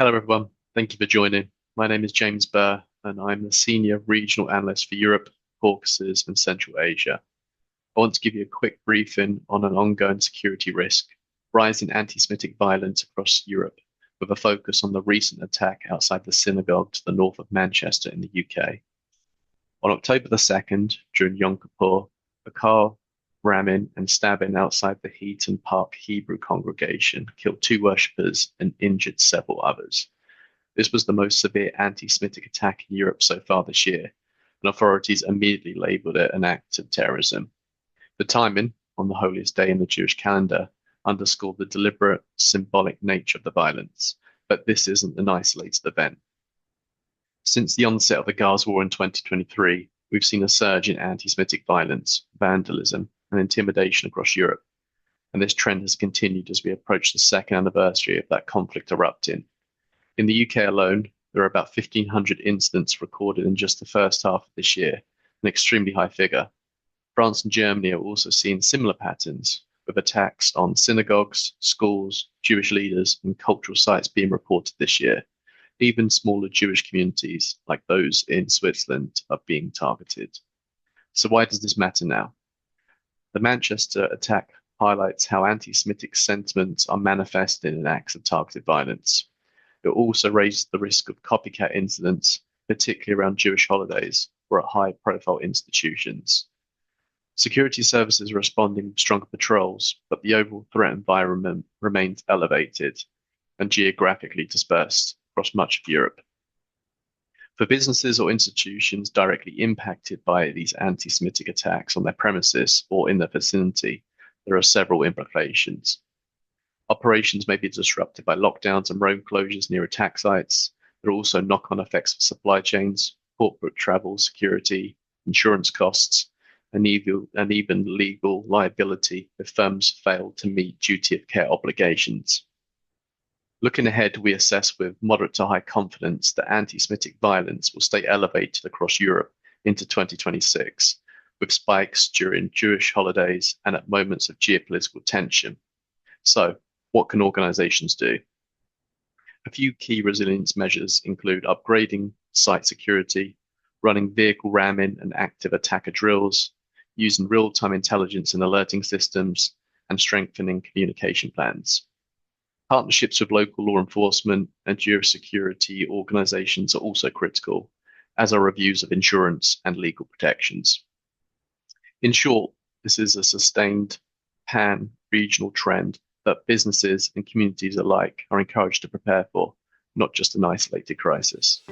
Hello, everyone. Thank you for joining. My name is James Burr, and I'm the Senior Regional Analyst for Europe, Caucasus, and Central Asia. I want to give you a quick briefing on an ongoing security risk, rising anti-Semitic violence across Europe, with a focus on the recent attack outside the synagogue to the north of Manchester in the UK. On October the 2nd, during Yom Kippur, a car ramming and stabbing outside the Heaton Park Hebrew congregation killed two worshippers and injured several others. This was the most severe anti-Semitic attack in Europe so far this year, and authorities immediately labeled it an act of terrorism. The timing, on the holiest day in the Jewish calendar, underscored the deliberate, symbolic nature of the violence, but this isn't an isolated event. Since the onset of the Gaza war in 2023, we've seen a surge in anti-Semitic violence, vandalism, and intimidation across Europe, and this trend has continued as we approach the second anniversary of that conflict erupting. In the UK alone, there are about 1,500 incidents recorded in just the first half of this year, an extremely high figure. France and Germany are also seeing similar patterns, with attacks on synagogues, schools, Jewish leaders, and cultural sites being reported this year. Even smaller Jewish communities, like those in Switzerland, are being targeted. So why does this matter now? The Manchester attack highlights how anti-Semitic sentiments are manifested in acts of targeted violence. It also raises the risk of copycat incidents, particularly around Jewish holidays or at high-profile institutions. Security services are responding with stronger patrols, but the overall threat environment remains elevated and geographically dispersed across much of Europe. For businesses or institutions directly impacted by these anti-Semitic attacks on their premises or in their vicinity, there are several implications. Operations may be disrupted by lockdowns and road closures near attack sites. There are also knock-on effects for supply chains, corporate travel, security, insurance costs, and even legal liability if firms fail to meet duty of care obligations. Looking ahead, we assess with moderate to high confidence that anti-Semitic violence will stay elevated across Europe into 2026, with spikes during Jewish holidays and at moments of geopolitical tension. So, what can organizations do? A few key resilience measures include upgrading site security, running vehicle ramming and active attacker drills, using real-time intelligence and alerting systems, and strengthening communication plans. Partnerships with local law enforcement and Jewish security organizations are also critical, as are reviews of insurance and legal protections. In short, this is a sustained pan-regional trend that businesses and communities alike are encouraged to prepare for, not just an isolated crisis.